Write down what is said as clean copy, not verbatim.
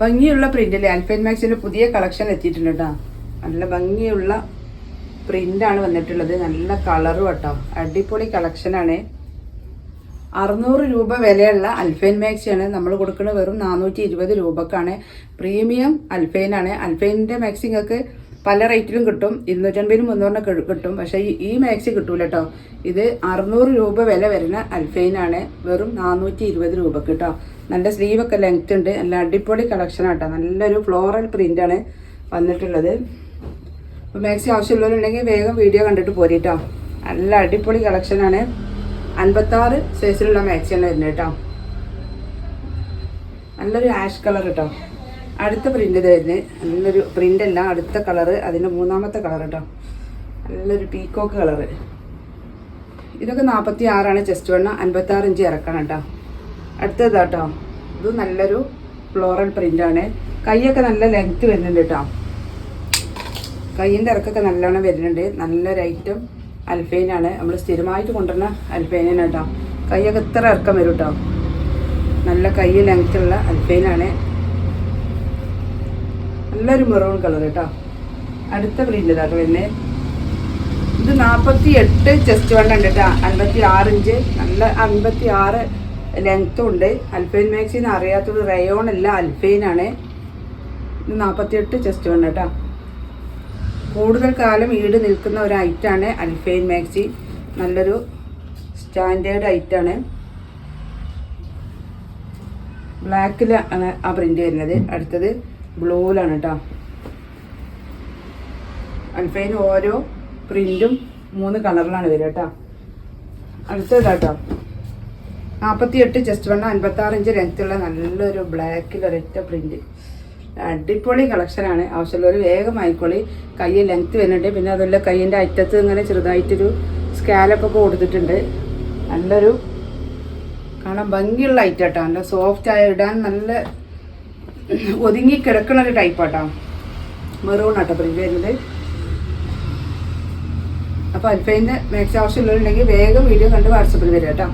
ഭംഗിയുള്ള പ്രിന്റിൽ അൽഫൈൻ മാക്സിന്റെ പുതിയ കളക്ഷൻ എത്തിയിട്ടുണ്ട് കേട്ടോ. നല്ല ഭംഗിയുള്ള പ്രിന്റാണ് വന്നിട്ടുള്ളത്. നല്ല കളറും കേട്ടോ. അടിപൊളി കളക്ഷനാണ്. 600 രൂപ വിലയുള്ള അൽഫൈൻ മാക്സിയാണ് നമ്മൾ കൊടുക്കുന്നത്. വെറും 420 രൂപക്കാണ്. പ്രീമിയം അൽഫൈനാണ്. അൽഫൈനിന്റെ മാക്സി നിങ്ങൾക്ക് പല റേറ്റിലും കിട്ടും. 250-300 കിട്ടും. പക്ഷേ ഈ മാക്സി കിട്ടൂല കേട്ടോ. ഇത് 600 രൂപ വില വരുന്ന അൽഫൈനാണ്. വെറും 420 രൂപക്ക് കേട്ടോ. നല്ല സ്ലീവൊക്കെ ലെങ്ത് ഉണ്ട്. നല്ല അടിപൊളി കളക്ഷനാണ് കേട്ടോ. നല്ലൊരു ഫ്ലോറൽ പ്രിന്റാണ് വന്നിട്ടുള്ളത്. അപ്പോൾ മാക്സി ആവശ്യമുള്ളവരുണ്ടെങ്കിൽ വേഗം വീഡിയോ കണ്ടിട്ട് പോരീട്ടോ. നല്ല അടിപൊളി കളക്ഷനാണ്. 56 സൈസിലുള്ള മാക്സിയാണ് വരുന്നത് കേട്ടോ. നല്ലൊരു ആഷ് കളർ കേട്ടോ. അടുത്ത പ്രിന്റ് വരുന്നത് നല്ലൊരു പ്രിന്റ് അല്ല, അടുത്ത കളറ്, അതിൻ്റെ 3ാമത്തെ കളർ കേട്ടോ. നല്ലൊരു പീക്കോക്ക് കളറ്. ഇതൊക്കെ 46 ചെസ്റ്റ് വണ്ണം, 56 ഇഞ്ച് ഇറക്കണം കേട്ടോ. അടുത്തത് കേട്ടോ, ഇത് നല്ലൊരു ഫ്ലോറൽ പ്രിന്റാണ്. കൈയൊക്കെ നല്ല ലെങ്ത്ത് വരുന്നുണ്ട് കേട്ടോ. കൈയിൻ്റെ ഇറക്കൊക്കെ നല്ലോണം വരുന്നുണ്ട്. നല്ലൊരു ഐറ്റം അൽഫൈനാണ്. നമ്മൾ സ്ഥിരമായിട്ട് കൊണ്ടുവരുന്ന അൽഫൈനാണ് കേട്ടോ. കൈയൊക്കെ ഇത്ര ഇറക്കം വരും കേട്ടോ. നല്ല കൈ ലെങ്ത്തുള്ള അൽഫൈനാണ്. നല്ലൊരു മെറൂൺ കളർ കേട്ടോ. അടുത്ത പ്രിന്റ് കേട്ടോ പിന്നെ ഇത് 48 ചെസ്റ്റ് വണ്ണം ഉണ്ട് കേട്ടോ. 56 ഇഞ്ച്, നല്ല 56 ലെങ്ത്തും ഉണ്ട്. അൽഫൈൻ മാക്സിന് അറിയാത്തൊരു റയോൺ അല്ല, അൽഫൈനാണ്. ഇത് 48 ചെസ്റ്റ് വണ്ണം കേട്ടോ. കൂടുതൽ കാലം ഈട് നിൽക്കുന്ന ഒരു ഐറ്റാണ് അൽഫൈൻ മാക്സി. നല്ലൊരു സ്റ്റാൻഡേർഡ് ഐറ്റാണ്. ബ്ലാക്കിലാണ് ആ പ്രിന്റ് വരുന്നത്. അടുത്തത് ബ്ലൂവിലാണ് കേട്ടോ. അൽഫൈൻ ഓരോ പ്രിന്റും 3 കളറിലാണ് വരിക കേട്ടോ. അടുത്തത് കേട്ടോ 48 ചെസ്റ്റ് വണ്ണം, 56 ഇഞ്ച് ലെങ്ത്തുള്ള നല്ലൊരു ബ്ലാക്കിലൊരൊറ്റ പ്രിന്റ്. അടിപൊളി കളക്ഷനാണ്. ആവശ്യമുള്ളവർ വേഗം ആയിക്കോളി. കൈ ലെങ്ത്ത് വരുന്നുണ്ട്. പിന്നെ അതുപോലെ കൈയിൻ്റെ അറ്റത്ത് ഇങ്ങനെ ചെറുതായിട്ടൊരു സ്കാലപ്പൊക്കെ കൊടുത്തിട്ടുണ്ട്. നല്ലൊരു കാണാൻ ഭംഗിയുള്ള ഐറ്റം കേട്ടോ. നല്ല സോഫ്റ്റ് ആയ ഇടാൻ നല്ല ഒതുങ്ങി കിടക്കുന്ന ഒരു ടൈപ്പാട്ടോ. മെറൂൺ ആട്ടോ പ്രിന്റ് വരുന്നത്. അപ്പോൾ അൽഫൈൻ്റെ മാക്സി ആവശ്യമുള്ളവരുണ്ടെങ്കിൽ വേഗം വീഡിയോ കണ്ട് വാട്സപ്പിൽ വരിക കേട്ടോ.